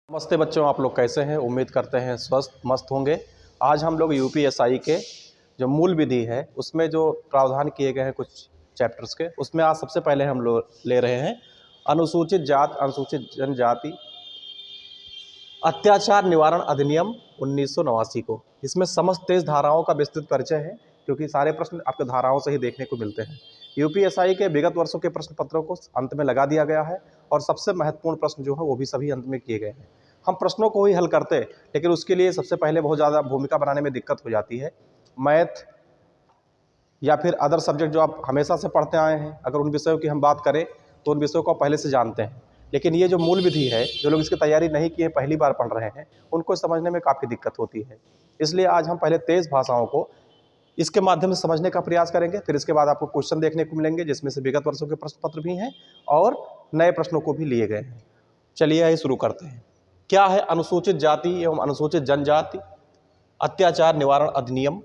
नमस्ते बच्चों, आप लोग कैसे हैं? उम्मीद करते हैं स्वस्थ मस्त होंगे। आज हम लोग यूपीएसआई के जो मूल विधि है उसमें जो प्रावधान किए गए हैं कुछ चैप्टर्स के, उसमें आज सबसे पहले हम लोग ले रहे हैं अनुसूचित जात अनुसूचित जनजाति अत्याचार निवारण अधिनियम 1989 को। इसमें समस्त 23 धाराओं का विस्तृत परिचय है, क्योंकि सारे प्रश्न आपको धाराओं से ही देखने को मिलते हैं। यूपीएसआई के विगत वर्षों के प्रश्न पत्रों को अंत में लगा दिया गया है और सबसे महत्वपूर्ण प्रश्न जो है वो भी सभी अंत में किए गए हैं। हम प्रश्नों को ही हल करते, लेकिन उसके लिए सबसे पहले बहुत ज़्यादा भूमिका बनाने में दिक्कत हो जाती है। मैथ या फिर अदर सब्जेक्ट जो आप हमेशा से पढ़ते आए हैं, अगर उन विषयों की हम बात करें तो उन विषयों को आप पहले से जानते हैं। लेकिन ये जो मूल विधि है, जो लोग इसकी तैयारी नहीं किए पहली बार पढ़ रहे हैं, उनको समझने में काफ़ी दिक्कत होती है। इसलिए आज हम पहले 23 भाषाओं को इसके माध्यम से समझने का प्रयास करेंगे। फिर इसके बाद आपको क्वेश्चन देखने को मिलेंगे, जिसमें से विगत वर्षों के प्रश्न पत्र भी हैं और नए प्रश्नों को भी लिए गए हैं। चलिए यही शुरू करते हैं। क्या है अनुसूचित जाति एवं अनुसूचित जनजाति अत्याचार निवारण अधिनियम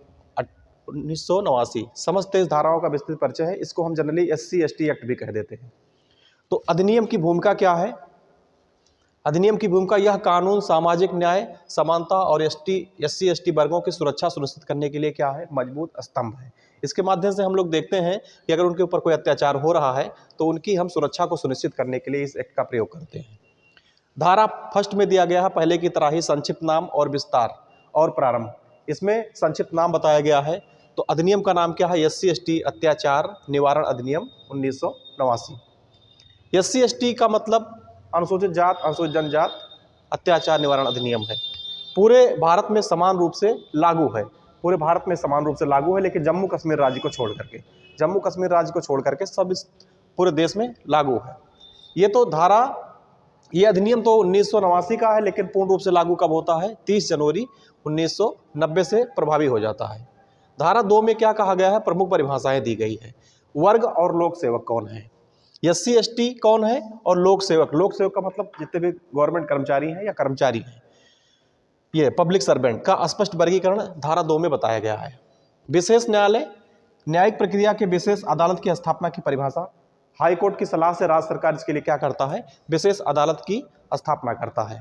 1989? समस्त 23 धाराओं का विस्तृत परिचय है। इसको हम जनरली SC/ST एक्ट भी कह देते हैं। तो अधिनियम की भूमिका क्या है? अधिनियम की भूमिका, यह कानून सामाजिक न्याय, समानता और SC/ST वर्गों की सुरक्षा सुनिश्चित करने के लिए क्या है? मजबूत स्तंभ है। इसके माध्यम से हम लोग देखते हैं कि अगर उनके ऊपर कोई अत्याचार हो रहा है तो उनकी हम सुरक्षा को सुनिश्चित करने के लिए इस एक्ट का प्रयोग करते हैं। धारा फर्स्ट में दिया गया है पहले की तरह ही संक्षिप्त नाम और विस्तार और प्रारंभ। इसमें संक्षिप्त नाम बताया गया है। तो अधिनियम का नाम क्या है? SC/ST अत्याचार निवारण अधिनियम 1989। SC/ST का मतलब अनुसूचित जात अनुसूचित जनजात अत्याचार निवारण अधिनियम है। पूरे भारत में समान रूप से लागू है। पूरे भारत में समान रूप से लागू है, लेकिन जम्मू कश्मीर राज्य को छोड़ करके, जम्मू कश्मीर राज्य को छोड़ करके सब इस पूरे देश में लागू है। ये अधिनियम तो 1989 का है, लेकिन पूर्ण रूप से लागू कब होता है? 30 जनवरी 1990 से प्रभावी हो जाता है। धारा 2 में क्या कहा गया है? प्रमुख परिभाषाएं दी गई है। वर्ग और लोक सेवक कौन है? SC/ST कौन है और लोक सेवक? लोक सेवक का मतलब जितने भी गवर्नमेंट कर्मचारी हैं या कर्मचारी हैं, ये पब्लिक सर्वेंट का स्पष्ट वर्गीकरण धारा 2 में बताया गया है। विशेष न्यायालय, न्यायिक प्रक्रिया के विशेष अदालत की स्थापना की परिभाषा। हाई कोर्ट की सलाह से राज्य सरकार इसके लिए क्या करता है? विशेष अदालत की स्थापना करता है।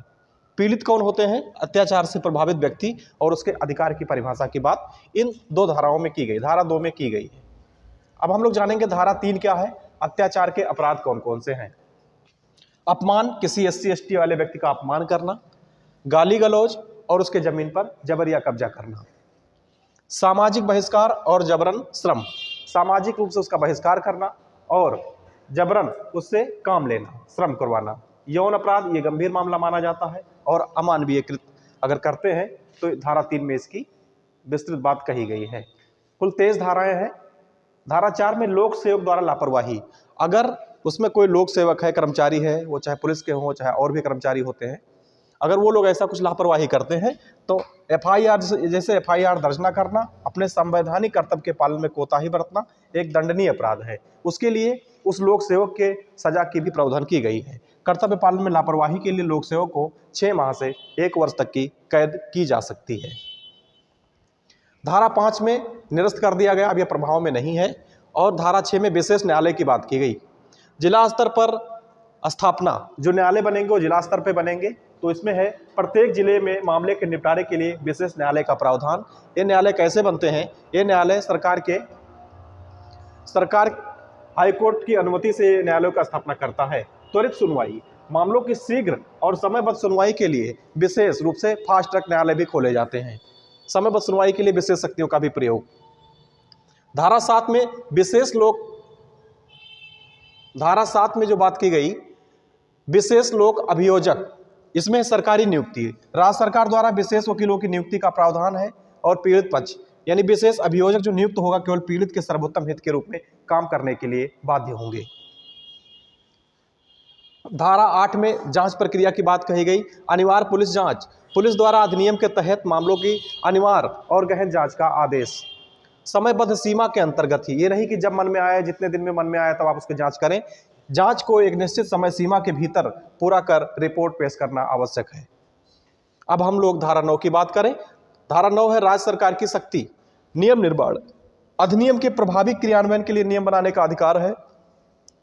पीड़ित कौन होते हैं? अत्याचार से प्रभावित व्यक्ति और उसके अधिकार की परिभाषा की बात इन 2 धाराओं में की गई, धारा 2 में की गई है। अब हम लोग जानेंगे धारा 3 क्या है। अत्याचार के अपराध कौन कौन से हैं? अपमान, किसी SC/ST वाले व्यक्ति का अपमान करना, गाली गलौज और उसके जमीन पर जबर या कब्जा करना। सामाजिक बहिष्कार और जबरन श्रम, सामाजिक रूप से उसका बहिष्कार करना और जबरन उससे काम लेना, श्रम करवाना। यौन अपराध, ये गंभीर मामला माना जाता है और अमानवीय कृत अगर करते हैं तो धारा 3 में इसकी विस्तृत बात कही गई है। कुल 23 धाराएं हैं। धारा 4 में लोक सेवक द्वारा लापरवाही, अगर उसमें कोई लोक सेवक है, कर्मचारी है, वो चाहे पुलिस के हों चाहे और भी कर्मचारी होते हैं, अगर वो लोग ऐसा कुछ लापरवाही करते हैं तो FIR जैसे FIR दर्ज न करना, अपने संवैधानिक कर्तव्य के पालन में कोताही बरतना एक दंडनीय अपराध है। उसके लिए उस लोक सेवक के सजा की भी प्रावधान की गई है। कर्तव्य पालन में लापरवाही के लिए लोक सेवक को 6 माह से 1 वर्ष तक की कैद की जा सकती है। धारा 5 में निरस्त कर दिया गया, अब यह प्रभाव में नहीं है। और धारा 6 में विशेष न्यायालय की बात की गई। जिला स्तर पर स्थापना, जो न्यायालय बनेंगे वो जिला स्तर पर बनेंगे। तो इसमें है प्रत्येक जिले में मामले के निपटारे के लिए विशेष न्यायालय का प्रावधान। ये न्यायालय कैसे बनते हैं? ये न्यायालय सरकार हाईकोर्ट की अनुमति से न्यायालयों का स्थापना करता है। त्वरित सुनवाई, मामलों की शीघ्र और समयबद्ध सुनवाई के लिए विशेष रूप से फास्ट ट्रैक न्यायालय भी खोले जाते हैं। समयबद्ध सुनवाई के लिए विशेष शक्तियों का भी प्रयोग। धारा 7 में धारा 7 में जो बात की गई, विशेष लोक अभियोजक, इसमें सरकारी नियुक्ति, राज्य सरकार द्वारा विशेष वकीलों की नियुक्ति का प्रावधान है। और पीड़ित पक्ष यानी विशेष अभियोजक जो नियुक्त होगा केवल पीड़ित के सर्वोत्तम हित के रूप में काम करने के लिए बाध्य होंगे। धारा 8 में जांच प्रक्रिया की बात कही गई। अनिवार्य पुलिस जांच, पुलिस द्वारा अधिनियम के तहत मामलों की अनिवार्य और गहन जांच का आदेश। समयबद्ध सीमा के अंतर्गत ही, ये नहीं कि जब मन में आया, जितने दिन में मन में आया तब आप उसकी जांच करें। जांच को एक निश्चित समय सीमा के भीतर पूरा कर रिपोर्ट पेश करना आवश्यक है। अब हम लोग धारा 9 की बात करें। धारा 9 है राज्य सरकार की शक्ति, नियम निर्माण, अधिनियम के प्रभावी क्रियान्वयन के लिए नियम बनाने का अधिकार है।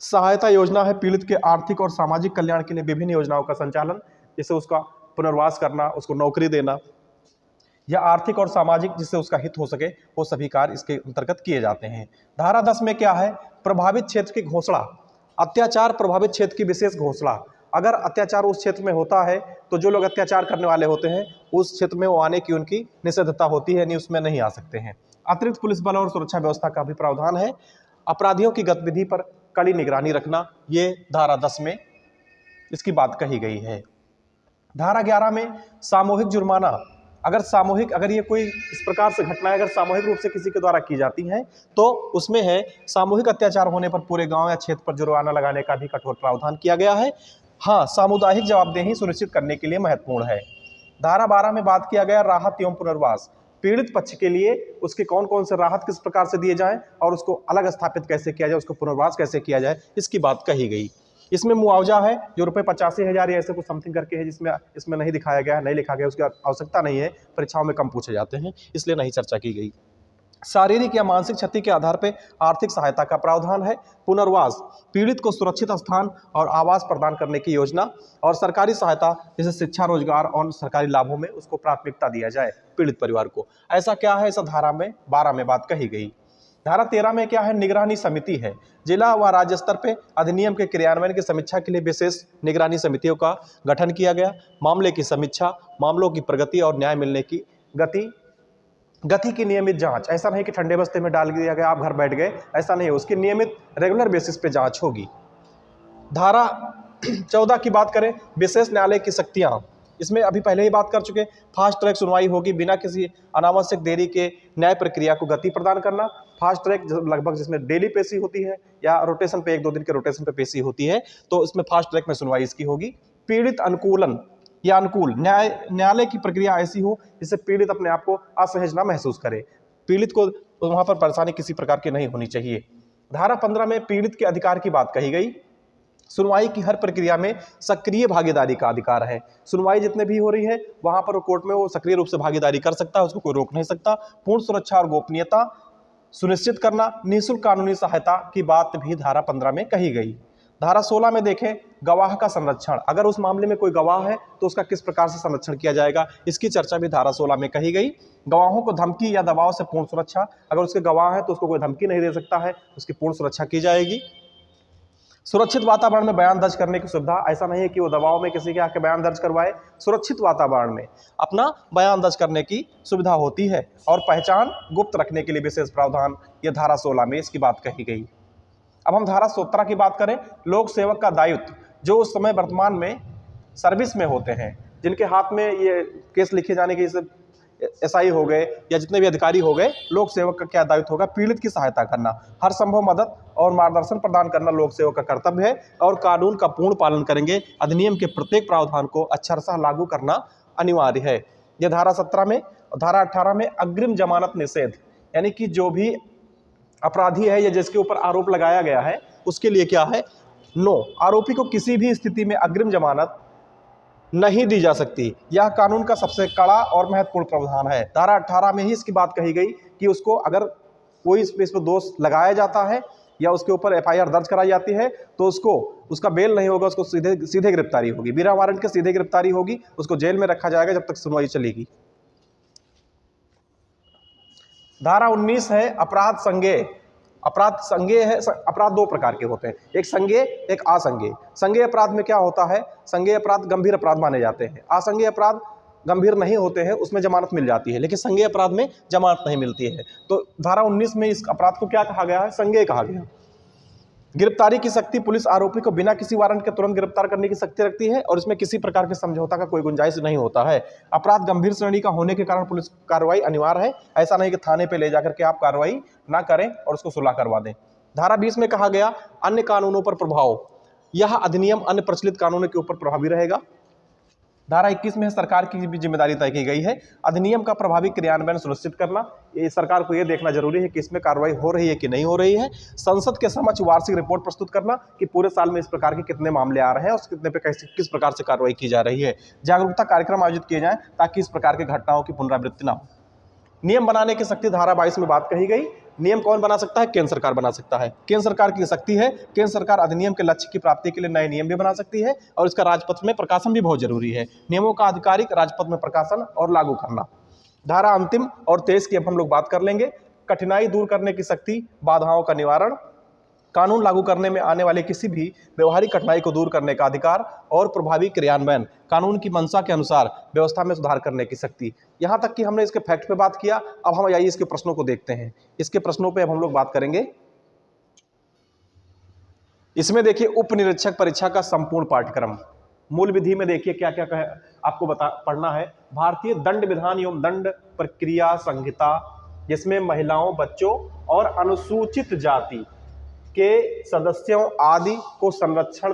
सहायता योजना है, पीड़ित के आर्थिक और सामाजिक कल्याण के लिए विभिन्न योजनाओं का संचालन, जैसे उसका पुनर्वास करना, उसको नौकरी देना, या आर्थिक और सामाजिक जिससे उसका हित हो सके, वो सभी कार्य इसके अंतर्गत किए जाते हैं। धारा 10 में क्या है? प्रभावित क्षेत्र की घोषणा, अत्याचार प्रभावित क्षेत्र की विशेष घोषणा। अगर अत्याचार उस क्षेत्र में होता है तो जो लोग अत्याचार करने वाले होते हैं उस क्षेत्र में वो आने की उनकी निषेधता होती है, नहीं उसमें नहीं आ सकते हैं। अतिरिक्त पुलिस बल और सुरक्षा व्यवस्था का भी प्रावधान है। अपराधियों की गतिविधि पर कड़ी निगरानी रखना, ये धारा 10 में इसकी बात कही गई है। धारा 11 में सामूहिक जुर्माना, अगर ये कोई इस प्रकार से घटनाएं अगर सामूहिक रूप से किसी के द्वारा की जाती हैं तो उसमें है सामूहिक अत्याचार होने पर पूरे गांव या क्षेत्र पर जुर्माना लगाने का भी कठोर प्रावधान किया गया है। हाँ, सामुदायिक जवाबदेही सुनिश्चित करने के लिए महत्वपूर्ण है। धारा 12 में बात किया गया राहत एवं पुनर्वास, पीड़ित पक्ष के लिए उसके कौन कौन से राहत किस प्रकार से दिए जाएं और उसको अलग स्थापित कैसे किया जाए, उसको पुनर्वास कैसे किया जाए, इसकी बात कही गई। इसमें मुआवजा है जो रुपये 85,000 या ऐसे कुछ समथिंग करके है, जिसमें इसमें नहीं दिखाया गया, नहीं लिखा गया, उसकी आवश्यकता नहीं है, परीक्षाओं में कम पूछे जाते हैं इसलिए नहीं चर्चा की गई। शारीरिक या मानसिक क्षति के आधार पर आर्थिक सहायता का प्रावधान है। पुनर्वास, पीड़ित को सुरक्षित स्थान और आवास प्रदान करने की योजना, और सरकारी सहायता जैसे शिक्षा, रोजगार और सरकारी लाभों में उसको प्राथमिकता दिया जाए पीड़ित परिवार को। ऐसा क्या है, ऐसा धारा में 12 में बात कही गई। धारा 13 में क्या है? निगरानी समिति है। जिला व राज्य स्तर पे अधिनियम के क्रियान्वयन की समीक्षा के लिए विशेष निगरानी समितियों का गठन किया गया। मामले की समीक्षा, मामलों की प्रगति और न्याय मिलने की गति की नियमित जांच। ऐसा नहीं कि ठंडे बस्ते में डाल दिया गया, आप घर बैठ गए, ऐसा नहीं है, उसकी नियमित रेगुलर बेसिस पे जांच होगी। धारा 14 की बात करें, विशेष न्यायालय की शक्तियां, इसमें अभी पहले ही बात कर चुके, फास्ट ट्रैक सुनवाई होगी, बिना किसी अनावश्यक देरी के न्याय प्रक्रिया को गति प्रदान करना। फास्ट ट्रैक लगभग जिसमें डेली पेशी होती है या रोटेशन पे 1-2 दिन के रोटेशन पे पेशी होती है, तो इसमें फास्ट ट्रैक में सुनवाई इसकी होगी। पीड़ित अनुकूलन या अनुकूल न्यायालय की प्रक्रिया ऐसी हो जिससे पीड़ित अपने आप को असहज ना महसूस करे, पीड़ित को वहां पर परेशानी किसी प्रकार की नहीं होनी चाहिए। धारा 15 में पीड़ित के अधिकार की बात कही गई। सुनवाई की हर प्रक्रिया में सक्रिय भागीदारी का अधिकार है। सुनवाई जितने भी हो रही है वहां पर कोर्ट में वो सक्रिय रूप से भागीदारी कर सकता है, उसको कोई रोक नहीं सकता। पूर्ण सुरक्षा और गोपनीयता सुनिश्चित करना, निःशुल्क कानूनी सहायता की बात भी धारा 15 में कही गई। धारा 16 में देखें, गवाह का संरक्षण, अगर उस मामले में कोई गवाह है तो उसका किस प्रकार से संरक्षण किया जाएगा, इसकी चर्चा भी धारा 16 में कही गई। गवाहों को धमकी या दबाव से पूर्ण सुरक्षा, अगर उसके गवाह है तो उसको कोई धमकी नहीं दे सकता है, उसकी पूर्ण सुरक्षा की जाएगी। सुरक्षित वातावरण में बयान दर्ज करने की सुविधा, ऐसा नहीं है कि वो दबाव में किसी के आके बयान दर्ज करवाए, सुरक्षित वातावरण में अपना बयान दर्ज करने की सुविधा होती है। और पहचान गुप्त रखने के लिए विशेष प्रावधान, ये धारा 16 में इसकी बात कही गई। अब हम धारा 17 की बात करें, लोक सेवक का दायित्व, जो उस समय वर्तमान में सर्विस में होते हैं, जिनके हाथ में ये केस लिखे जाने की एसआई हो गए या जितने भी अधिकारी हो गए, लोक सेवक का क्या दायित्व होगा? पीड़ित की सहायता करना, हर संभव मदद और मार्गदर्शन प्रदान करना लोक सेवक का कर्तव्य है, और कानून का पूर्ण पालन करेंगे। अधिनियम के प्रत्येक प्रावधान को अक्षरशः लागू करना अनिवार्य है। यह धारा 17 में। धारा 18 में अग्रिम जमानत निषेध, यानी कि जो भी अपराधी है या जिसके ऊपर आरोप लगाया गया है उसके लिए क्या है? नो, आरोपी को किसी भी स्थिति में अग्रिम जमानत नहीं दी जा सकती। यह कानून का सबसे कड़ा और महत्वपूर्ण प्रावधान है। धारा 18 में ही इसकी बात कही गई कि उसको अगर कोई इस पर दोष लगाया जाता है या उसके ऊपर एफआईआर दर्ज कराई जाती है तो उसका बेल नहीं होगा, उसको सीधे गिरफ्तारी होगी, बिना वारंट के सीधे गिरफ्तारी होगी, उसको जेल में रखा जाएगा जब तक सुनवाई चलेगी। धारा 19 है अपराध संज्ञेय। अपराध संज्ञेय है, अपराध 2 प्रकार के होते हैं, एक संज्ञेय एक असंज्ञेय। संज्ञेय अपराध में क्या होता है? संज्ञेय अपराध गंभीर अपराध माने जाते हैं। असंज्ञेय अपराध गंभीर नहीं होते हैं, उसमें जमानत मिल जाती है, लेकिन संज्ञेय अपराध में जमानत नहीं मिलती है। तो धारा 19 में इस अपराध को क्या कहा गया है? संज्ञेय कहा गया। गिरफ्तारी की शक्ति, पुलिस आरोपी को बिना किसी वारंट के तुरंत गिरफ्तार करने की शक्ति रखती है और इसमें किसी प्रकार के समझौता का कोई गुंजाइश नहीं होता है। अपराध गंभीर श्रेणी का होने के कारण पुलिस कार्रवाई अनिवार्य है, ऐसा नहीं कि थाने पे ले जाकर के आप कार्रवाई ना करें और उसको सुलह करवा दें। धारा 20 में कहा गया अन्य कानूनों पर प्रभाव, यह अधिनियम अन्य प्रचलित कानूनों के ऊपर प्रभावी रहेगा। धारा 21 में सरकार की भी जिम्मेदारी तय की गई है, अधिनियम का प्रभावी क्रियान्वयन सुनिश्चित करना। ये सरकार को यह देखना जरूरी है कि इसमें कार्रवाई हो रही है कि नहीं हो रही है। संसद के समक्ष वार्षिक रिपोर्ट प्रस्तुत करना कि पूरे साल में इस प्रकार के कितने मामले आ रहे हैं और कितने पे किस प्रकार से कार्रवाई की जा रही है। जागरूकता कार्यक्रम आयोजित किए जाएं ताकि इस प्रकार की घटनाओं की पुनरावृत्ति ना हो। नियम बनाने की शक्ति, धारा 22 में बात कही गई। नियम कौन बना सकता है? केंद्र सरकार बना सकता है। केंद्र सरकार की शक्ति है, केंद्र सरकार अधिनियम के लक्ष्य की प्राप्ति के लिए नए नियम भी बना सकती है और इसका राजपत्र में प्रकाशन भी बहुत जरूरी है। नियमों का आधिकारिक राजपत्र में प्रकाशन और लागू करना। धारा अंतिम और 23 की अब हम लोग बात कर लेंगे। कठिनाई दूर करने की शक्ति, बाधाओं का निवारण, कानून लागू करने में आने वाले किसी भी व्यवहारिक कठिनाई को दूर करने का अधिकार और प्रभावी क्रियान्वयन, कानून की मंशा के अनुसार व्यवस्था में सुधार करने की शक्ति। यहाँ तक कि हमने इसके फैक्ट पे बात किया। अब हम आइए इसके प्रश्नों को देखते हैं। इसके प्रश्नों पे अब हम लोग बात करेंगे। इसमें देखिए उपनिरीक्षक परीक्षा का संपूर्ण पाठ्यक्रम, मूल विधि में देखिए क्या क्या आपको पढ़ना है। भारतीय दंड विधान एवं दंड प्रक्रिया संहिता, जिसमें महिलाओं, बच्चों और अनुसूचित जाति के सदस्यों आदि को संरक्षण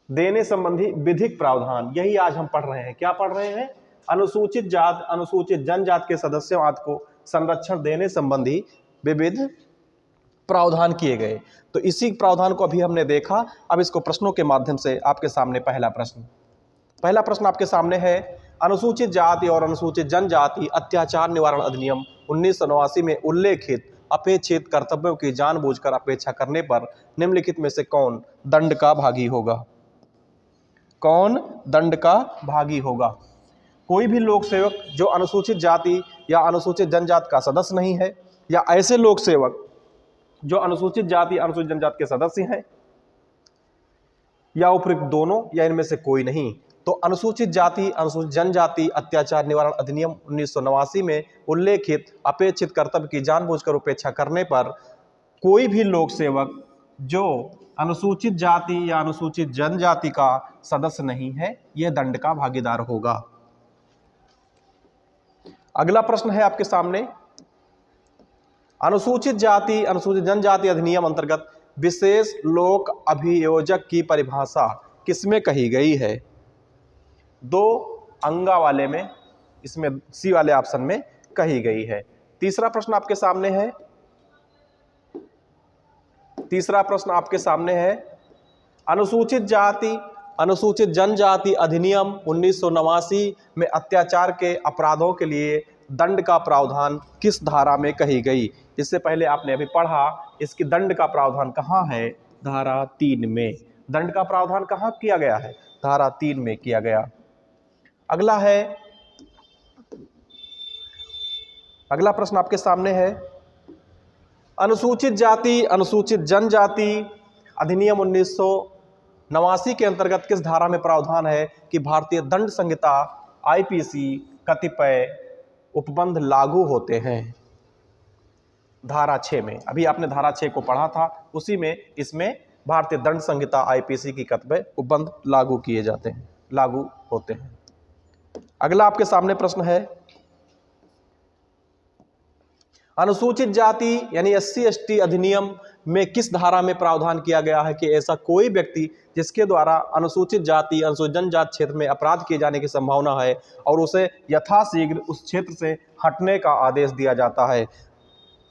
देने संबंधी विधिक प्रावधान, यही आज हम पढ़ रहे हैं। क्या पढ़ रहे हैं? अनुसूचित जात, अनुसूचित जनजाति के सदस्यों आदि को संरक्षण देने संबंधी विविध प्रावधान किए गए। तो इसी प्रावधान को अभी हमने देखा। अब इसको प्रश्नों के माध्यम से आपके सामने पहला प्रश्न आपके सामने है। अनुसूचित जाति और अनुसूचित जनजाति अत्याचार निवारण अधिनियम 1989 में उल्लेखित अपेक्षित कर्तव्यों की जानबूझकर अपेक्षा करने पर निम्नलिखित में से कौन दंड का भागी होगा? कौन दंड का भागी होगा? कोई भी लोक सेवक जो अनुसूचित जाति या अनुसूचित जनजाति का सदस्य नहीं है, या ऐसे लोक सेवक जो अनुसूचित जाति अनुसूचित जनजाति के सदस्य हैं, या उपयुक्त दोनों, या इनमें से कोई नहीं। तो अनुसूचित जाति अनुसूचित जनजाति अत्याचार निवारण अधिनियम 1989 में उल्लेखित अपेक्षित कर्तव्य की जानबूझकर उपेक्षा करने पर कोई भी लोक सेवक जो अनुसूचित जाति या अनुसूचित जनजाति का सदस्य नहीं है, यह दंड का भागीदार होगा। अगला प्रश्न है आपके सामने। अनुसूचित जाति अनुसूचित जनजाति अधिनियम अंतर्गत विशेष लोक अभियोजक की परिभाषा किसमें कही गई है? 2 अंगा वाले में, इसमें सी वाले ऑप्शन में कही गई है। तीसरा प्रश्न आपके सामने है। अनुसूचित जाति अनुसूचित जनजाति अधिनियम 1989 में अत्याचार के अपराधों के लिए दंड का प्रावधान किस धारा में कही गई? इससे पहले आपने अभी पढ़ा, इसकी दंड का प्रावधान कहाँ है? धारा 3 में। दंड का प्रावधान कहाँ किया गया है? धारा 3 में किया गया। अगला प्रश्न आपके सामने है। अनुसूचित जाति अनुसूचित जनजाति अधिनियम 1989 के अंतर्गत किस धारा में प्रावधान है कि भारतीय दंड संहिता आईपीसी कतिपय उपबंध लागू होते हैं? धारा 6 में। अभी आपने धारा 6 को पढ़ा था, उसी में इसमें भारतीय दंड संहिता आईपीसी की कतिपय उपबंध लागू होते हैं। अगला आपके सामने प्रश्न है। अनुसूचित जाति यानी SC/ST अधिनियम में किस धारा में प्रावधान किया गया है कि ऐसा कोई व्यक्ति जिसके द्वारा अनुसूचित जाति अनुसूचित जनजाति क्षेत्र में अपराध किए जाने की संभावना है और उसे यथाशीघ्र उस क्षेत्र से हटने का आदेश दिया जाता है,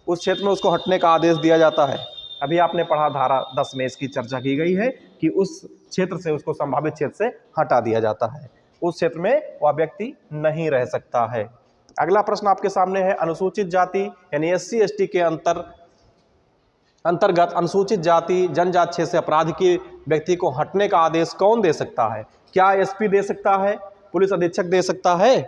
उस क्षेत्र में उसको हटने का आदेश दिया जाता है। अभी आपने पढ़ा धारा 10 में इसकी चर्चा की गई है कि उस क्षेत्र से उसको संभावित क्षेत्र से हटा दिया जाता है, उस क्षेत्र में वह व्यक्ति नहीं रह सकता है। अगला प्रश्न आपके सामने है। अनुसूचित जाति यानी SC/ST के अंतर्गत अनुसूचित जाति जनजाति क्षेत्र से अपराध के व्यक्ति को हटने का आदेश कौन दे सकता है? क्या SP दे सकता है? पुलिस अधीक्षक दे सकता है?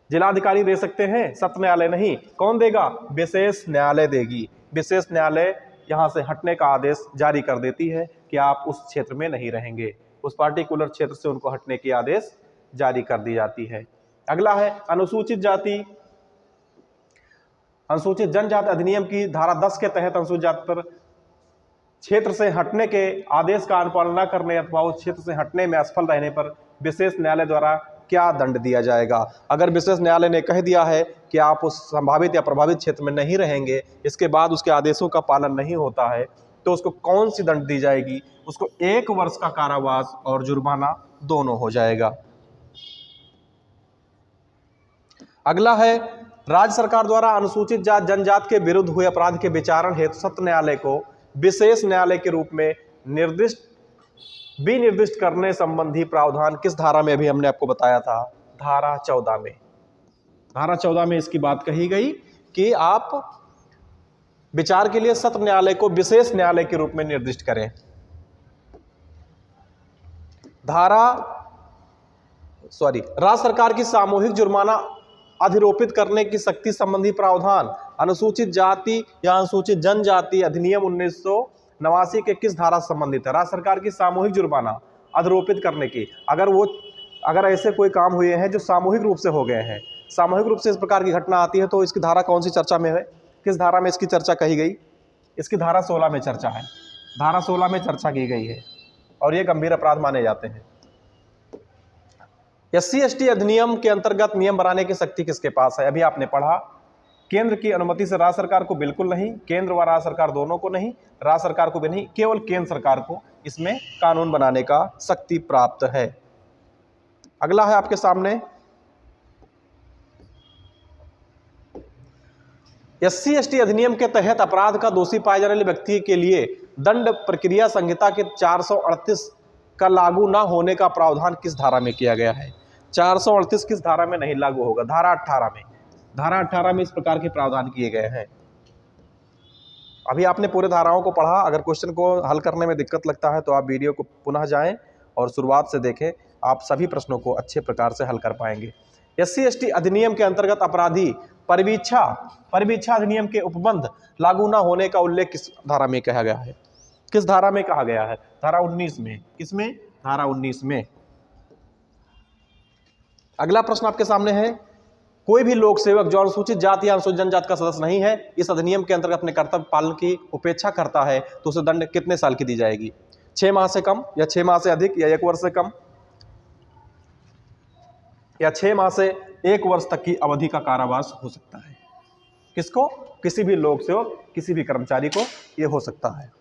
जिलाधिकारी दे सकते हैं? सत्र न्यायालय नहीं। कौन देगा? विशेष न्यायालय देगी। विशेष न्यायालय यहाँ से हटने का आदेश जारी कर देती है कि आप उस क्षेत्र में नहीं रहेंगे, उस पार्टिकुलर क्षेत्र से उनको हटने की आदेश जारी कर दी जाती है। अगला है अनुसूचित जाति अनुसूचित जनजाति अधिनियम की धारा 10 के तहत अनुसूचित जाति पर क्षेत्र से हटने के आदेश का अनुपालन न करने अथवा उस क्षेत्र से हटने में असफल रहने पर विशेष न्यायालय द्वारा क्या दंड दिया जाएगा? अगर विशेष न्यायालय ने कह दिया है कि आप उस संभावित या प्रभावित क्षेत्र में नहीं रहेंगे, इसके बाद उसके आदेशों का पालन नहीं होता है, तो उसको कौन सी दंड दी जाएगी? उसको 1 वर्ष का कारावास और जुर्माना दोनों हो जाएगा। अगला है राज्य सरकार द्वारा अनुसूचित जाति जनजाति के विरुद्ध हुए अपराध के विचारण हेतु सत्र न्यायालय को विशेष न्यायालय के रूप में विनिर्दिष्ट करने संबंधी प्रावधान किस धारा में अभी हमने आपको बताया था? धारा 14 में। धारा 14 में इसकी बात कही गई कि आप विचार के लिए सत्र न्यायालय को विशेष न्यायालय के रूप में निर्दिष्ट करें। राज्य सरकार की सामूहिक जुर्माना अधिरोपित करने की शक्ति संबंधी प्रावधान अनुसूचित जाति या अनुसूचित जनजाति अधिनियम 1989 के किस धारा से संबंधित है? राज्य सरकार की सामूहिक जुर्माना अधिरोपित करने की, अगर ऐसे कोई काम हुए हैं जो सामूहिक रूप से हो गए हैं, सामूहिक रूप से इस प्रकार की घटना आती है, तो इसकी धारा कौन सी चर्चा में है? किस धारा में इसकी चर्चा कही गई? इसकी धारा 16 में चर्चा है। धारा 16 में चर्चा की गई है और ये गंभीर अपराध माने जाते हैं। SC/ST अधिनियम के अंतर्गत नियम बनाने की शक्ति किसके पास है? अभी आपने पढ़ा, केंद्र की अनुमति से राज्य सरकार को बिल्कुल नहीं, केंद्र व राज्य सरकार दोनों को नहीं, राज्य सरकार को भी नहीं, केवल केंद्र सरकार को इसमें कानून बनाने का शक्ति प्राप्त है। अगला है आपके सामने, SC/ST अधिनियम के तहत अपराध का दोषी पाए जाने वाले व्यक्ति के लिए दंड प्रक्रिया संहिता के 438 का लागू न होने का प्रावधान किस धारा में किया गया है? 438 किस धारा में नहीं लागू होगा? धारा 18 में। धारा 18 में इस प्रकार के प्रावधान किए गए हैं। अभी आपने पूरे धाराओं को पढ़ा। अगर क्वेश्चन को हल करने में दिक्कत लगता है तो आप वीडियो को पुनः जाएं और शुरुआत से देखें, आप सभी प्रश्नों को अच्छे प्रकार से हल कर पाएंगे। SC/ST अधिनियम के अंतर्गत अपराधी परिवीक्षा अधिनियम के उपबंध लागू न होने का उल्लेख किस धारा में कहा गया है? किस धारा में कहा गया है? धारा 19 में। किसमें? धारा 19 में। अगला प्रश्न आपके सामने है, कोई भी लोक सेवक जो अनुसूचित जाति या अनुसूचित जनजाति का सदस्य नहीं है, इस अधिनियम के अंतर्गत अपने कर्तव्य पालन की उपेक्षा करता है, तो उसे दंड कितने साल की दी जाएगी? 6 माह से कम, या 6 माह से अधिक, या 1 वर्ष से कम, या 6 माह से 1 वर्ष तक की अवधि का कारावास हो सकता है। किसको? किसी भी लोक सेवक, किसी भी कर्मचारी को यह हो सकता है।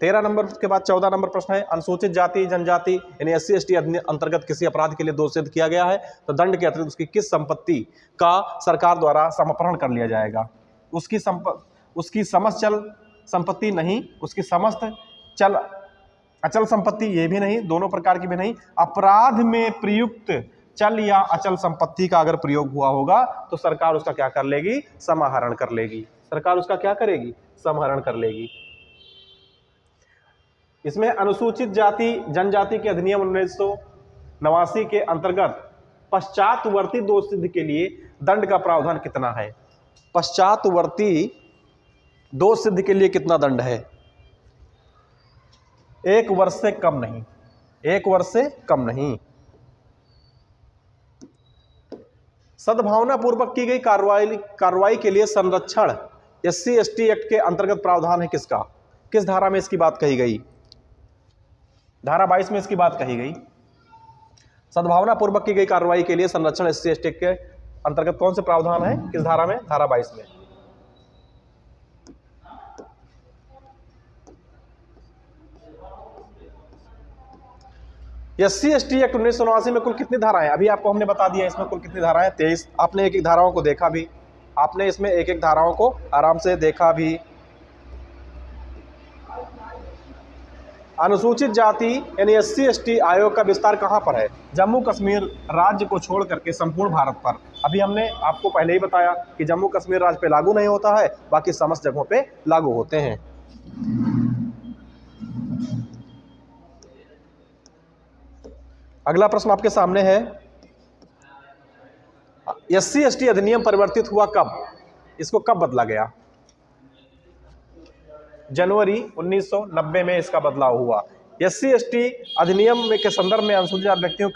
13 नंबर के बाद 14 नंबर प्रश्न है, अनुसूचित जाति जनजाति यानी SC/ST अंतर्गत किसी अपराध के लिए दोष सिद्ध किया गया है तो दंड के अतिरिक्त उसकी किस संपत्ति का सरकार द्वारा समापहरण कर लिया जाएगा? उसकी समस्त चल संपत्ति नहीं, उसकी समस्त अचल संपत्ति ये भी नहीं, दोनों प्रकार की भी नहीं। अपराध में प्रयुक्त चल या अचल संपत्ति का अगर प्रयोग हुआ होगा तो सरकार उसका क्या कर लेगी? समाहरण कर लेगी। सरकार उसका क्या करेगी? समाहरण कर लेगी। इसमें अनुसूचित जाति जनजाति के अधिनियम 1989 के अंतर्गत पश्चातवर्ती दोष सिद्ध के लिए दंड का प्रावधान कितना है? पश्चातवर्ती दोष सिद्ध के लिए कितना दंड है? 1 वर्ष से कम नहीं। 1 वर्ष से कम नहीं। सद्भावना पूर्वक की गई कार्रवाई के लिए संरक्षण SC/ST एक्ट के अंतर्गत प्रावधान है किसका? किस धारा में इसकी बात कही गई? धारा 22 में इसकी बात कही गई। सद्भावना पूर्वक की गई कार्रवाई के लिए संरक्षण SC/ST एक्ट के अंतर्गत कौन से प्रावधान है? किस धारा में? धारा 22 में। SC/ST एक्ट 1989 में कुल कितनी धाराएं? अभी आपको हमने बता दिया इसमें कुल कितनी धाराएं? 23। आपने एक एक धाराओं को देखा भी, आपने इसमें एक एक धाराओं को आराम से देखा भी। अनुसूचित जाति यानी SC/ST आयोग का विस्तार कहां पर है? जम्मू कश्मीर राज्य को छोड़ करके संपूर्ण भारत पर। अभी हमने आपको पहले ही बताया कि जम्मू कश्मीर राज्य पे लागू नहीं होता है, बाकी समस्त जगहों पे लागू होते हैं। अगला प्रश्न आपके सामने है, SC/ST अधिनियम परिवर्तित हुआ कब? इसको कब बदला गया? जनवरी 1990 में इसका बदलाव हुआ। SC/ST अधिनियम के संदर्भ में अनुसूचित व्यक्तियों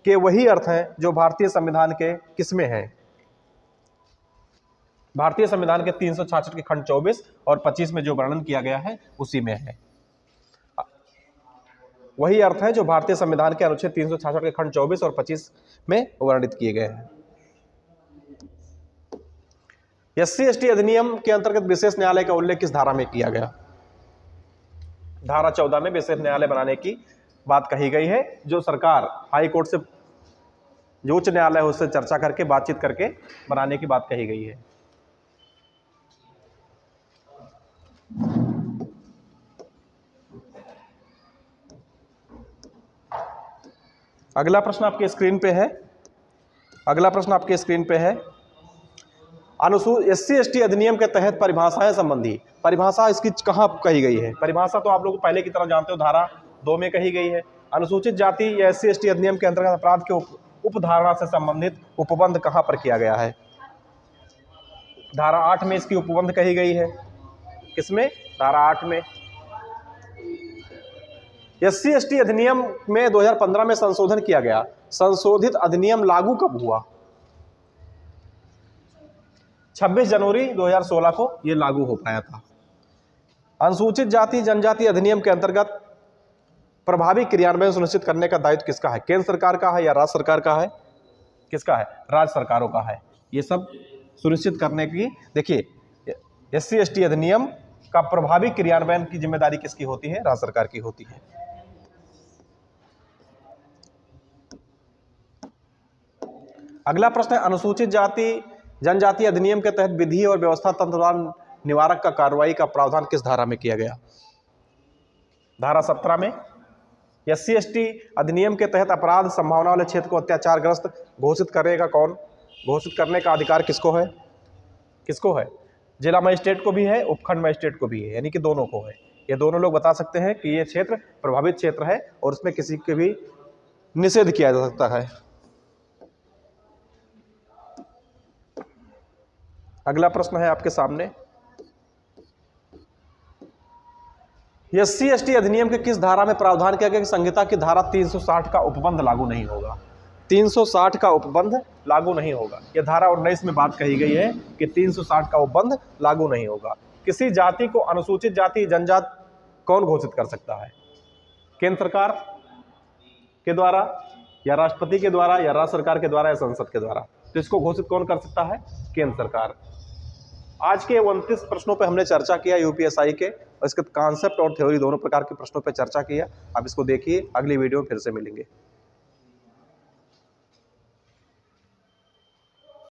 के वही अर्थ हैं जो भारतीय संविधान के किसमें हैं? भारतीय संविधान के 366 के खंड 24 और 25 में जो वर्णन किया गया है उसी में है। वही अर्थ है जो भारतीय संविधान के अनुच्छेद 366 के खंड 24 और 25 में वर्णित किए गए हैं। SC/ST अधिनियम के अंतर्गत विशेष न्यायालय का उल्लेख किस धारा में किया गया? धारा 14 में विशेष न्यायालय बनाने की बात कही गई है, जो सरकार हाई कोर्ट से, जो उच्च न्यायालय है उससे चर्चा करके बातचीत करके बनाने की बात कही गई है। अगला प्रश्न आपके स्क्रीन पे है, अगला प्रश्न आपके स्क्रीन पे है, अनुसूचित SC/ST अधिनियम के तहत परिभाषाएं संबंधी, परिभाषा इसकी कहाँ कही गई है? परिभाषा तो आप लोग पहले की तरह जानते हो, धारा 2 में कही गई है। अनुसूचित जाति या SC/ST अधिनियम के अंतर्गत अपराध के उपधारणा से संबंधित उपबंध कहाँ पर किया गया है? धारा 8 में इसकी उपबंध कही गई है। किसमें? धारा 8 में। SC/ST अधिनियम में 2015 में संशोधन किया गया। संशोधित अधिनियम लागू कब हुआ? 26 जनवरी 2016 को यह लागू हो पाया था। अनुसूचित जाति जनजाति अधिनियम के अंतर्गत प्रभावी क्रियान्वयन सुनिश्चित करने का दायित्व किसका है? केंद्र सरकार का है या राज्य सरकार का है? किसका है? राज्य सरकारों का है। ये सब सुनिश्चित करने की, देखिए SC/ST अधिनियम का प्रभावी क्रियान्वयन की जिम्मेदारी किसकी होती है? राज्य सरकार की होती है। अगला प्रश्न है, अनुसूचित जाति जनजाति अधिनियम के तहत विधि और व्यवस्था तंत्र निवारक का कार्रवाई का प्रावधान किस धारा में किया गया? धारा 17 में। SC/ST अधिनियम के तहत अपराध संभावना वाले क्षेत्र को अत्याचारग्रस्त घोषित करने का अधिकार किसको है? किसको है? जिला मजिस्ट्रेट को भी है, उपखंड मजिस्ट्रेट को भी है, यानी कि दोनों को है। ये दोनों लोग बता सकते हैं कि ये क्षेत्र प्रभावित क्षेत्र है और उसमें किसी के भी निषेध किया जा सकता है। अगला प्रश्न है आपके सामने, SC/ST अधिनियम के किस धारा में प्रावधान किया गया कि संहिता की धारा 360 का उपबंध लागू नहीं होगा? 360 का उपबंध लागू नहीं होगा। यह धारा 19 में बात कही गई है कि 360 का उपबंध लागू नहीं होगा। किसी जाति को अनुसूचित जाति जनजाति कौन घोषित कर सकता है? केंद्र सरकार के द्वारा या राष्ट्रपति के द्वारा या राज्य सरकार के द्वारा या संसद के द्वारा? तो इसको घोषित कौन कर सकता है? केंद्र सरकार। आज के 29 प्रश्नों पे हमने चर्चा किया UPSI के, और इसके कॉन्सेप्ट और थ्योरी दोनों प्रकार के प्रश्नों पे चर्चा किया। आप इसको देखिए, अगली वीडियो में फिर से मिलेंगे।